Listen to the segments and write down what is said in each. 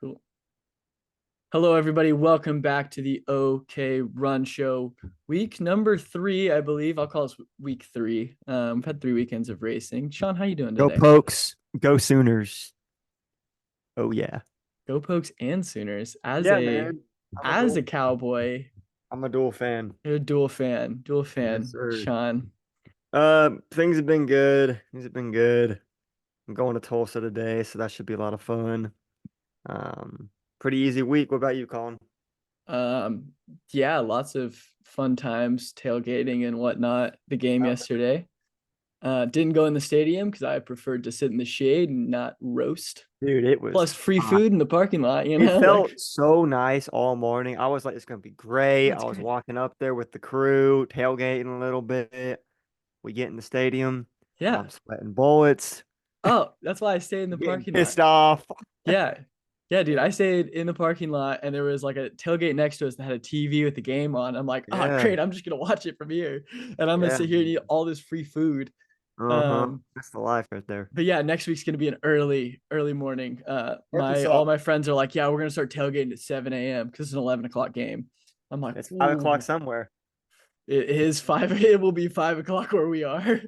Cool. Hello, everybody. Welcome back to the OK Run Show. Week number 3, I believe. I'll call this week 3. We've had 3 weekends of racing. Shawn, how you doing Go today? Pokes. Go Sooners. Oh yeah. Go Pokes and Sooners. As Yeah, a man. I'm a as dual a Cowboy, I'm a dual fan. you're a dual fan. Dual Yes, fan, sir. Shawn. Things have been good. Things have been good. I'm going to Tulsa today, so that should be a lot of fun. Um, Pretty easy week. What about you, Colin? Um, yeah, lots of fun times, tailgating and whatnot. The game yesterday. Didn't go in the stadium because I preferred to sit in the shade and not roast. Dude, it was Plus free hot. food in the parking lot, It like felt so nice all morning. I was like, it's gonna be great. that's I was great. walking up there with the crew, tailgating a little bit. We get in the stadium. Yeah. I'm sweating bullets, Oh, that's why I stayed in the getting parking lot. pissed off. Yeah. Yeah, dude. I stayed in the parking lot and there was like a tailgate next to us that had a TV with the game on. I'm like, oh Yeah, great, I'm just gonna watch it from here. And I'm gonna yeah. sit here and eat all this free food. Uh-huh. Um, That's the life right there. but yeah, next week's gonna be an early morning. My Arkansas. all my friends are like, yeah, we're gonna start tailgating at 7 a.m. because it's an 11 o'clock game. I'm like, It's 5 o'clock ooh, somewhere. it is five. It will be 5 o'clock where we are.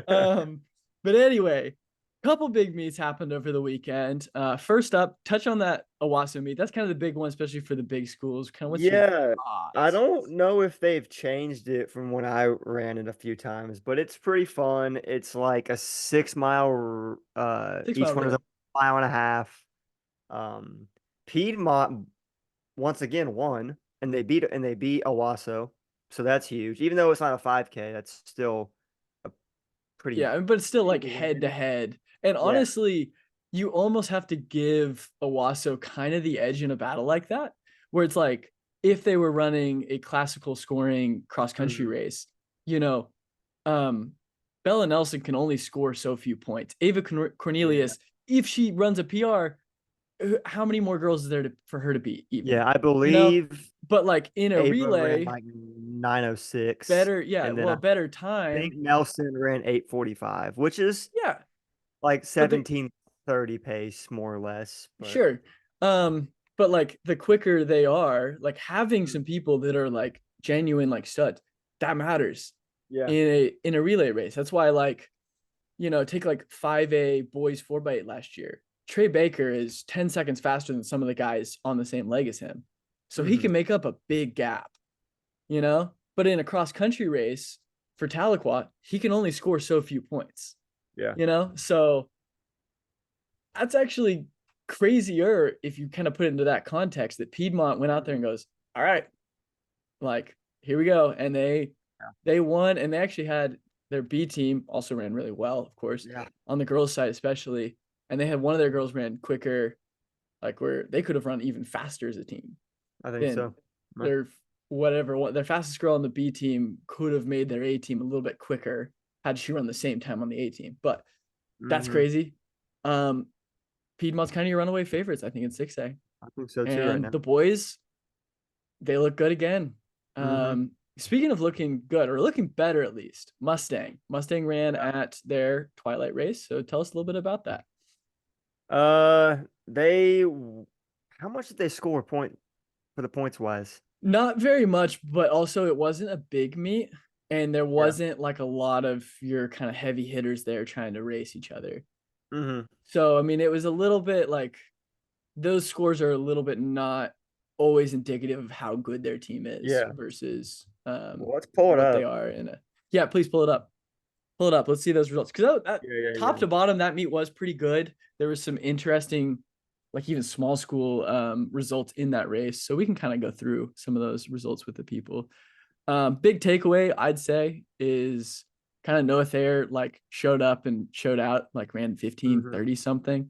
um, but anyway, couple big meets happened over the weekend. First up, touch on that Owasso meet. That's kind of the big one, especially for the big schools. Kind of what's your Yeah, I thoughts? don't know if they've changed it from when I ran it a few times, but it's pretty fun. It's like a 6 mile, 6 mile each one is a relay. mile and a half. Um, Piedmont once again won, and they beat Owasso, so that's huge. Even though it's not a 5K, that's still a pretty Yeah, but it's still big like head to win. head. And Yeah. honestly, you almost have to give Owasso kind of the edge in a battle like that, where it's like if they were running a classical scoring cross country Mhm. race, you know, um, Bella Nelson can only score so few points. Ava Yeah. Cornelius, if she runs a PR, how many more girls is there for her to beat even? Yeah, I You know, believe but like in a Ava ran relay, like 9:06, better, yeah, and then well, I better think time. Nelson ran 8:45, which is Yeah, like but the 17:30 pace, more or less. But sure. But like the quicker they are, like having mm, some people that are like genuine like studs, that matters yeah, in a relay race. That's why like, take like 5A boys 4x8 last year. Trey Baker is 10 seconds faster than some of the guys on the same leg as him. So he hmm can make up a big gap. But in a cross country race for Tahlequah, he can only score so few yeah, points. So that's actually crazier if you kind of put it into that context that Piedmont went out there and goes, all right, like here we go. And they won, and they actually had their B team also ran really well, of course, yeah. on the girls' side especially. And they had one of their girls ran quicker, like where they could have run even faster as a team I think than so. Yeah. their their fastest girl on the B team could have made their A team a little bit quicker had she run the same time on the A team. But that's Hmm. crazy. Um, Piedmont's kind of your runaway favorites, I think, in 6A. I think so too right And now. the boys, they look good again. Hmm. Speaking of looking good, or looking better at least, Mustang. Mustang ran at their Twilight race. So tell us a little bit about that. They how much did they score point for the points wise? Not very much, but also it wasn't a big meet. And there Yeah. wasn't like a lot of your kind of heavy hitters there trying to race each other. Hmm. So, I mean, it was a little bit like those scores are a little bit not always indicative of how good their team is Yeah. versus Well, let's pull it what they up. are in a. Yeah, please pull it up. Pull it up. Let's see those results because that Yeah, yeah, top yeah. to bottom that meet was pretty good. There was some interesting, like even small school results in that race, so we can kind of go through some of those results with the people. Big takeaway I'd say is kind of Noah Thayer like showed up and showed out, like ran 15, Hmm. 30 something,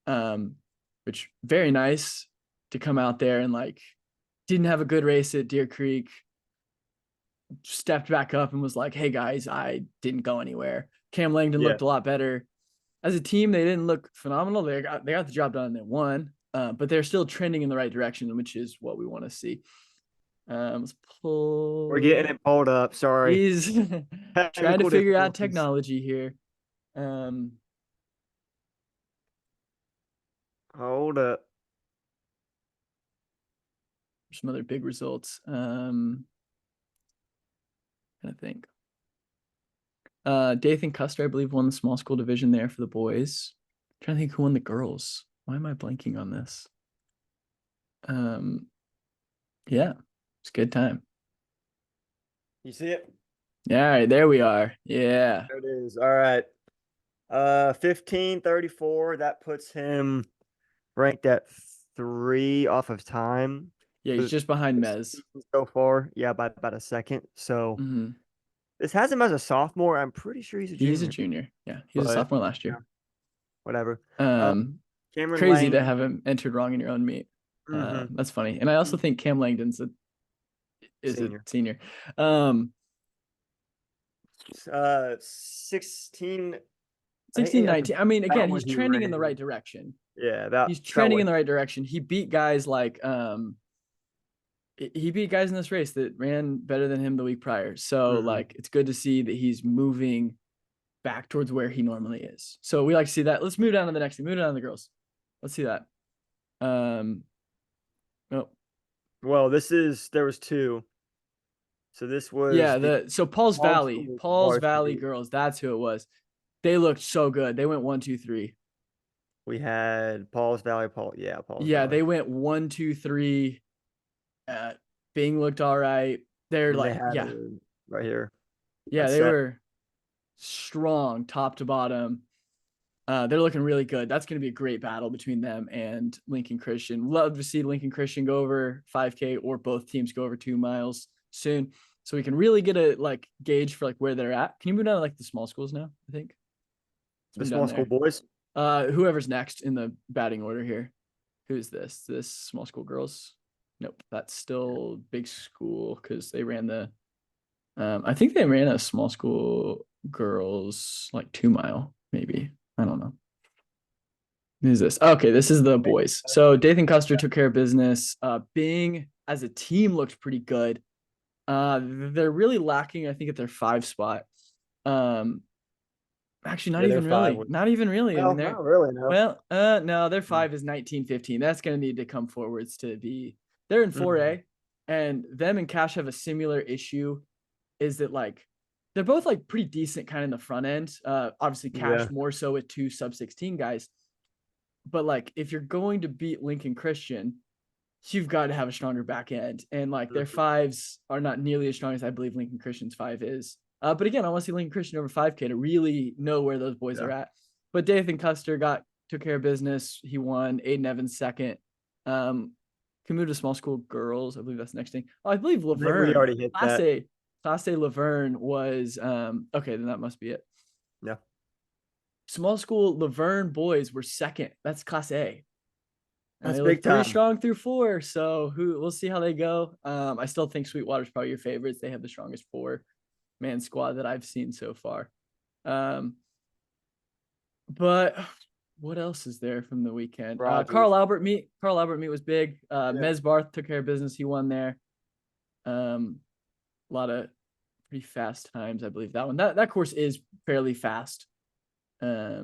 um, which very nice to come out there and like didn't have a good race at Deer Creek, stepped back up and was like, hey guys, I didn't go anywhere. Cam Langdon Yeah. looked a lot better. As a team, they didn't look phenomenal. They got the job done and they won, but they're still trending in the right direction, which is what we want to see. Let's We're getting pull. it pulled up. Sorry. He's trying to Technical figure out difficulties. technology here. Um, Hold up. some other big results. I think. Dathan Custer, I believe, won the small school division there for the boys. I'm trying to think who won the girls. Why am I blanking on this? Yeah, it's a good time. You see it? Yeah, all right, there we are. Yeah. There it is. All right. 15:34. That puts him ranked at 3 off of time Yeah, for he's just behind this Mez. season so far. Yeah, by about a second. So Mm-hmm. this has him as a sophomore. I'm pretty sure he's a He's a junior, junior. Yeah, he was a but sophomore last yeah, year. whatever. Um, Cameron Crazy to Lang. have him entered wrong in your own meet. Mm-hmm. That's funny. And I also think Cam Langdon's is a Senior. senior. Um, 16. 16, That's 19. I mean, about again, what he's he trending in the right ran. direction. Yeah, He's about trending what. in the right direction. He beat guys like he beat guys in this race that ran better than him the week prior. So Mm-hmm. like it's good to see that he's moving back towards where he normally is. So we like to see that. Let's move down to the next thing. Move down to the girls. Let's see that. Oh Well, there was two. So this was the yeah, so Paul's all Valley, school Paul's Valley varsity. girls. That's who it was. They looked so good. They went 1, 2, 3. We had Paul's Valley, Paul's Yeah, Valley. they went 1, 2, 3. Bing looked all right. They're And they like, had yeah, it right here yeah, at they set. were strong top to bottom. They're looking really good. That's going to be a great battle between them and Lincoln Christian. Love to see Lincoln Christian go over 5K or both teams go over 2 miles soon, so we can really get a like gauge for like where they're at. Can you move down to like the small schools now? I think The let's move down small school there. boys. Whoever's next in the batting order here. Who's this? This small school girls? Nope, that's still big school because they ran the. I think they ran a small school girls like 2 mile, maybe. I don't know. Who's this? Okay, this is the boys. So Dathan Custer took care of business. Bing as a team looked pretty good. They're really lacking, I think, at their 5 spot. Um, actually, not Yeah, they're even five. really. Not even really. I Well, mean, they're not really, no. no, their 5 is 1915. That's gonna need to come forwards to be. They're in 4A, and them and Cash have a similar issue. Is that like they're both like pretty decent kind of in the front end. Obviously Yeah. Cash more so with 2 sub-16 guys. But like if you're going to beat Lincoln Christian, you've got to have a stronger back end. And like their 5s are not nearly as strong as I believe Lincoln Christian's 5 is. But again, I want to see Lincoln Christian over 5K to really know where those boys are at. But Dathan Custer took care of business. He won. Aiden Evans second. Can move to small school girls. I believe that's the next thing. Oh, I believe I think we Laverne. already hit that. Class A Laverne was okay, then that must be it. Yeah. Small school Laverne boys were second. That's Class A. And That's they big look pretty time. strong through 4. So we'll see how they go. I still think Sweetwater's probably your favorites. They have the strongest 4-man squad that I've seen so far. But what else is there from the weekend? Carl Albert meet was big. Mez Barth took care of business. He won there. A lot of pretty fast times, I believe that one. That course is fairly fast. A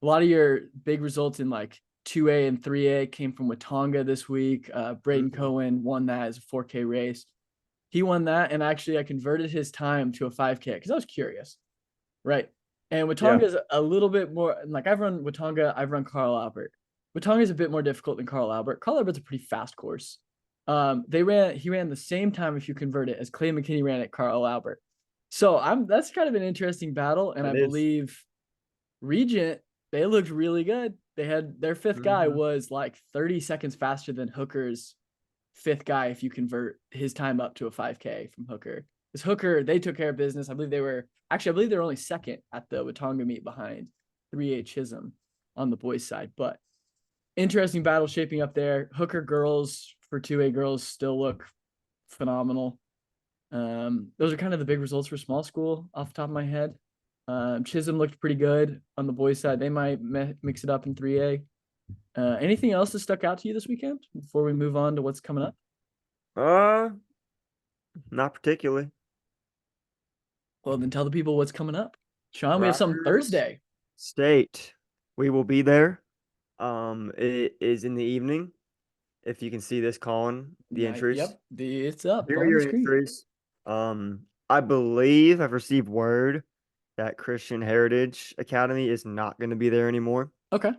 lot of your big results in like 2A and 3A came from Watonga this week. Braden Cohen won that as a 4K race. He won that, and actually I converted his time to a 5K because I was curious, right? And Watonga is a little bit more like I've run Watonga, I've run Carl Albert. Watonga is a bit more difficult than Carl Albert. Carl Albert's a pretty fast course. He ran the same time if you convert it as Clay McKinney ran at Carl Albert. So that's kind of an interesting battle, and I believe Regent, they looked really good. They had their 5th guy was like 30 seconds faster than Hooker's 5th guy if you convert his time up to a 5K from Hooker. Because Hooker, they took care of business. I believe they were only second at the Watonga meet behind 3A Chisholm on the boys' side. But interesting battle shaping up there. Hooker girls for 2A girls still look phenomenal. Those are kind of the big results for small school off the top of my head. Chisholm looked pretty good on the boys' side. They might mix it up in 3A. Anything else that stuck out to you this weekend before we move on to what's coming up? Not particularly. Well, then tell the people what's coming up. Shawn, we have something Rutgers Thursday. State. We will be there. It is in the evening. if you can see this, Colin, the entries. Yep, it's up Here are on the your screen. entries. I believe I've received word that Christian Heritage Academy is not going to be there anymore. Okay.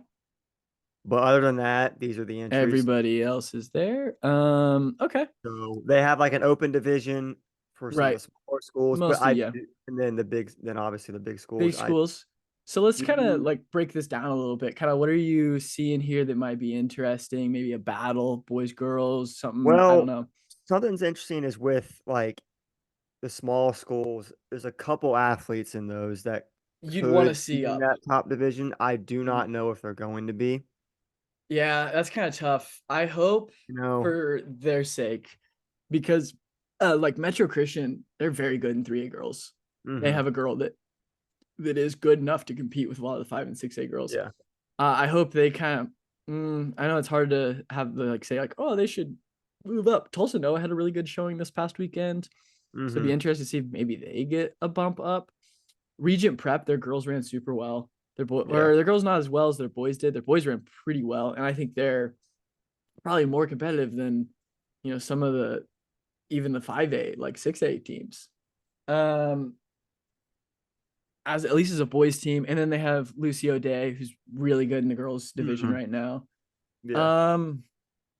But other than that, these are the entries. Everybody else is there. Okay. So they have like an open division for some of the Right. smaller schools, but Mostly, yeah. and then then obviously the big Big schools. I schools. So let's kind of do like break this down a little bit. Kind of what are you seeing here that might be interesting? Maybe a battle, boys, girls, something, I don't well, know. something's interesting is with like the small schools, there's a couple athletes in those that You'd want to could see be in up. that top division. I do Mhm. not know if they're going to be. Yeah, that's kind of tough. I hope You know, for their sake because like Metro Christian, they're very good in 3A girls. They hmm have a girl that is good enough to compete with a lot of the 5 and 6A girls. yeah, I hope they kind of. I know it's hard to have the like say like, oh, they should move up. Tulsa Noah had a really good showing this past weekend, so it'd be hmm interesting to see if maybe they get a bump up. Regent Prep, their girls ran super well. yeah. Their girls not as well as their boys did. Their boys ran pretty well, and I think they're probably more competitive than some of the even the 5A like 6A teams. Um, as at least as a boys team, and then they have Lucio Day, who's really good in the girls division hmm right now. Yeah. Um,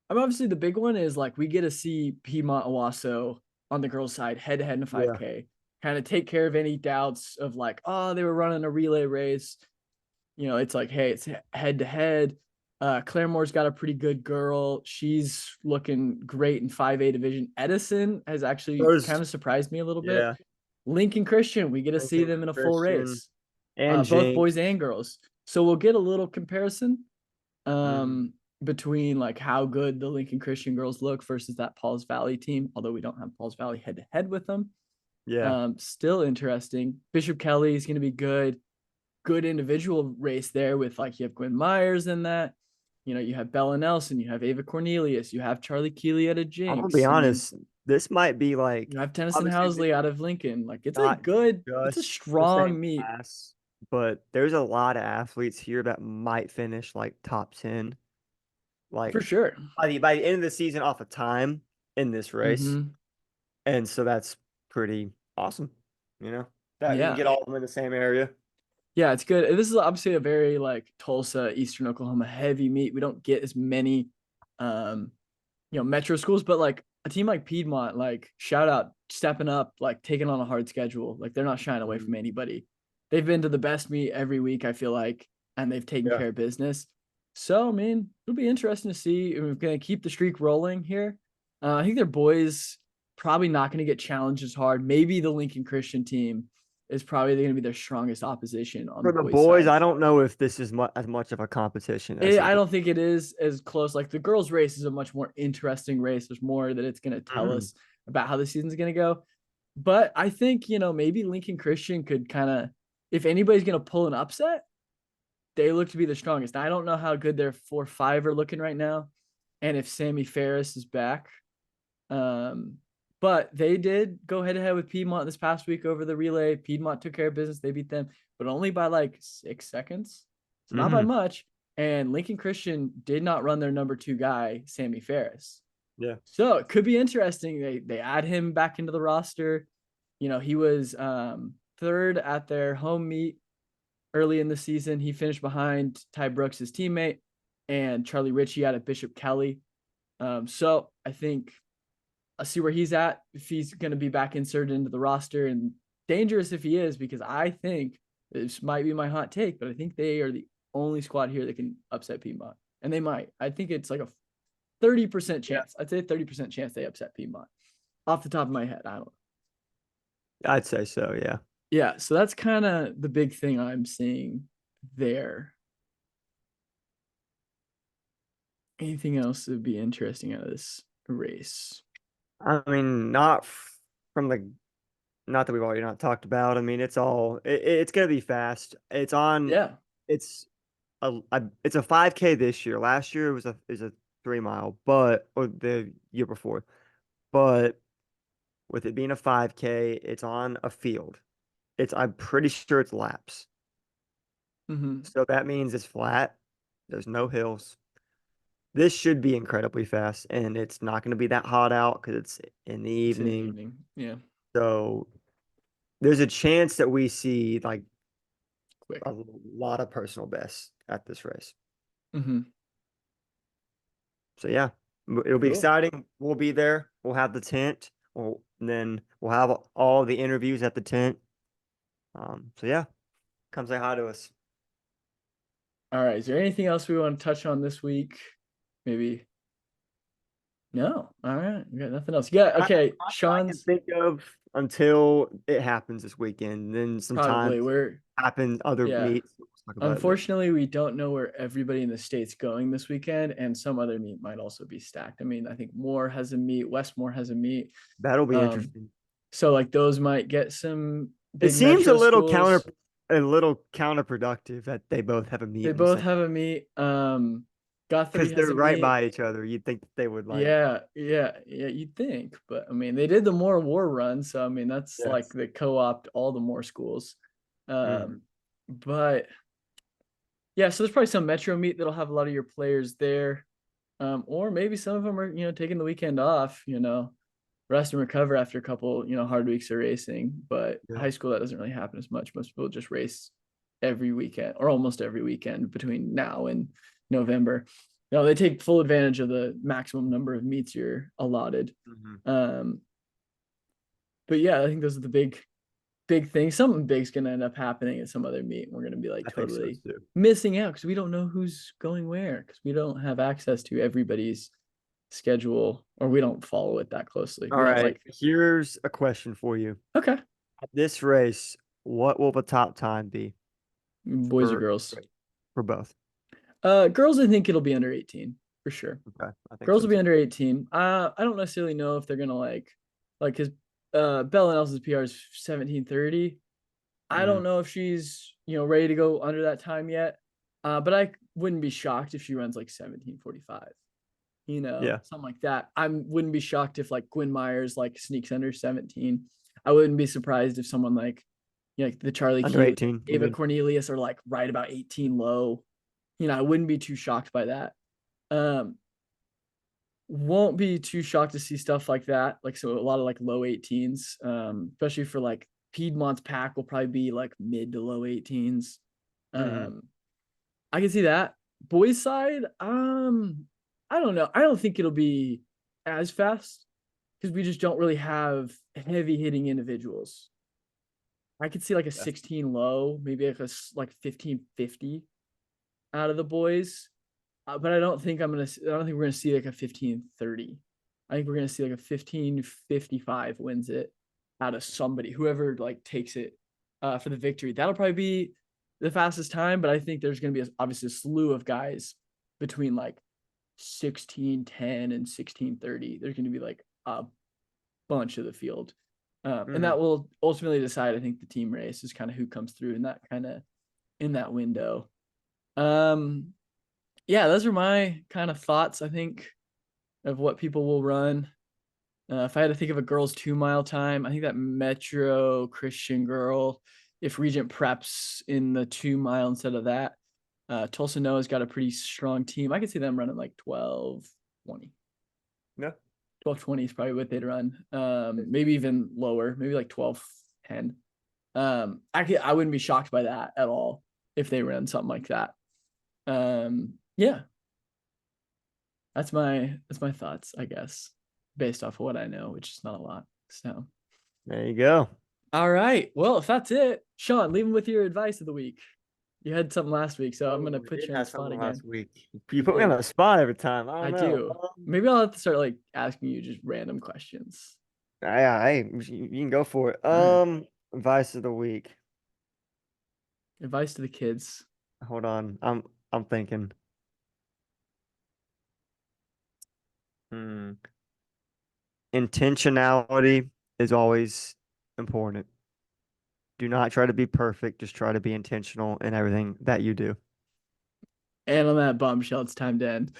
I'm obviously the big one is like we get to see Piedmont Owasso on the girls' side head to head in a Yeah. 5K, kind of take care of any doubts of like, oh, they were running a relay race. It's like, hey, it's head to head. Claremore's got a pretty good girl. She's looking great in 5A division. Edison has actually kind Those, of surprised me a little bit. yeah. Lincoln Christian, we get to see Lincoln them in a full Christian race, and both boys Jinx. and girls. So we'll get a little comparison hmm um, between like how good the Lincoln Christian girls look versus that Pauls Valley team, although we don't have Pauls Valley head to head with them. Yeah. Still interesting. Bishop Kelly is going to be good. Good individual race there with like you have Gwen Myers in that. You have Bella Nelson, you have Ava Cornelius, you have Charlie Keeley out of I'm gonna be Jinx. I mean, honest. This might be like you have Tennyson obviously this Housley out is of Lincoln. Like not it's a just the strong same meet class, but there's a lot of athletes here that might finish like top 10, like for sure. by the end of the season off of time in this race. Mm-hmm. And so that's pretty awesome, you know, that you can Yeah. get all of them in the same area. Yeah, it's good. This is obviously a very like Tulsa, Eastern Oklahoma heavy meet. We don't get as many um, metro schools, but like a team like Piedmont, like shout out stepping up, like taking on a hard schedule. Like they're not shying away from Mhm. anybody. They've been to the best meet every week, I feel like, and they've taken Yeah. care of business. So, I mean, it'll be interesting to see. We're going to keep the streak rolling here. I think their boys probably not going to get challenged as hard. Maybe the Lincoln Christian team is probably going to be their strongest opposition on the For the boys' boys, side. I don't know if this is as much of a competition as the I girls. don't think it is as close. Like the girls' race is a much more interesting race. There's more that it's going to tell Mhm. us about how the season's going to go. But I think, maybe Lincoln Christian could kind of, if anybody's going to pull an upset, they look to be the strongest. Now, I don't know how good their 4-5 are looking right now, and if Sammy Ferris is back. Um, but they did go head to head with Piedmont this past week over the relay. Piedmont took care of business. They beat them, but only by like 6 seconds. So not by Mhm. much. And Lincoln Christian did not run their number 2 guy, Sammy Ferris. Yeah. So it could be interesting. They add him back into the roster. He was third at their home meet early in the season. He finished behind Ty Brooks, his teammate, and Charlie Ritchie out of Bishop Kelly. So I think I'll see where he's at if he's going to be back inserted into the roster, and dangerous if he is, because I think this might be my hot take, but I think they are the only squad here that can upset Piedmont, and they might. I think it's like a 30% Yeah. chance. I'd say 30% chance they upset Piedmont off the top of my head. I don't know. I'd say so. Yeah. Yeah, so that's kind of the big thing I'm seeing there. Anything else that would be interesting out of this race? I mean, from the not that we've already not talked about. I mean, it's gonna be fast. Yeah. It's it's a 5K this year. Last year it was a 3 mile, but or the year before. But with it being a 5K, it's on a field. I'm pretty sure it's laps. Mm-hmm. So that means it's flat. There's no hills. this should be incredibly fast, and it's not going to be that hot out because it's in the It's in the evening. evening. Yeah. So there's a chance that we see like Quick. a lot of personal bests at this race. Mm-hmm. So yeah, it'll be Cool. exciting. We'll be there. We'll have the tent. And then we'll have all the interviews at the tent. So yeah, come say hi to us. All right. Is there anything else we want to touch on this week? Maybe. No. All right. We got nothing else. Yeah. Not, Okay. not that I can Sean's think of until it happens this weekend. Then probably sometimes we're happen other yeah. meets. We'll talk about it, but Unfortunately, we don't know where everybody in the state's going this weekend, and some other meet might also be stacked. I mean, I think Moore has a meet, Westmore has a meet. that'll be Um, interesting. so like those might get some It big seems metro schools. a little counterproductive that they both have a They meet in the both same have a meet. Guthrie because has they're a right meet. by each other. You'd think that they would like. Yeah, you'd think, but I mean, they did the Moore War run, so I mean, that's like Yes. they co-opt all the Moore schools. Mhm. But yeah, so there's probably some metro meet that'll have a lot of your players there. Or maybe some of them are, taking the weekend off, rest and recover after a couple, hard weeks of racing. But Yeah. high school, that doesn't really happen as much. Most people just race every weekend or almost every weekend between now and November. They take full advantage of the maximum number of meets you're allotted. Mhm. Um, but yeah, I think those are the big thing. Something big's gonna end up happening at some other meet. And we're gonna be like I think so totally too. missing out because we don't know who's going where because we don't have access to everybody's schedule or we don't follow it that closely. All We don't right. like Here's a question for you. okay, At this race, what will the top time be boys or for girls. for both? Girls, I think it'll be under 18 for sure. Okay, I think Girls so will be too. under 18. I don't necessarily know if they're gonna like his Bella Nelson's PR is 17:30. I Mhm. don't know if she's ready to go under that time yet. But I wouldn't be shocked if she runs like 17:45. Yeah, Something like that. I wouldn't be shocked if like Gwen Myers like sneaks under 17. I wouldn't be surprised if someone like like the Charlie under Q, 18. You Ava mean? Cornelius are like right about 18 low. I wouldn't be too shocked by that. Um, won't be too shocked to see stuff like that. Like so a lot of like low 18s, especially for like Piedmont's pack will probably be like mid to low 18s. Hmm. Um, I can see that. Boys side, I don't know. I don't think it'll be as fast because we just don't really have heavy hitting individuals. I could see like a Yeah. 16 low, maybe like 1550 out of the boys. But I don't think we're gonna see like a 1530. I think we're gonna see like a 1555 wins it out of somebody, whoever like takes it for the victory. That'll probably be the fastest time, but I think there's gonna be obviously a slew of guys between like 1610 and 1630. There's gonna be like a bunch of the field. And Hmm. that will ultimately decide, I think, the team race is kind of who comes through in that window. Um, yeah, those are my kind of thoughts, I think, of what people will run. If I had to think of a girl's 2 mile time, I think that Metro Christian girl, if Regent preps in the 2 mile instead of that, Tulsa Noah's got a pretty strong team. I could see them running like 12:20. Yeah. 12:20 is probably what they'd run. Maybe even lower, maybe like 12:10. I wouldn't be shocked by that at all if they ran something like that. Yeah, that's my thoughts, I guess, based off of what I know, which is not a lot. So, There you go. all right. Well, if that's it, Shawn, leave them with your advice of the week. You had something last week, so I'm Oh, gonna we put did you on the have spot something again. last week. You You put me on did. the spot every time. I I don't know. do. Maybe I'll have to start like asking you just random questions. Hey, you can go for it. All right. Advice of the week. Advice to the kids. Hold on. I'm thinking. Hmm. Intentionality is always important. Do not try to be perfect. Just try to be intentional in everything that you do. And on that bombshell, it's time to end.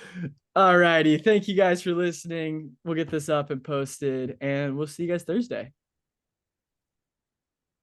All righty. Thank you guys for listening. We'll get this up and posted, and we'll see you guys Thursday.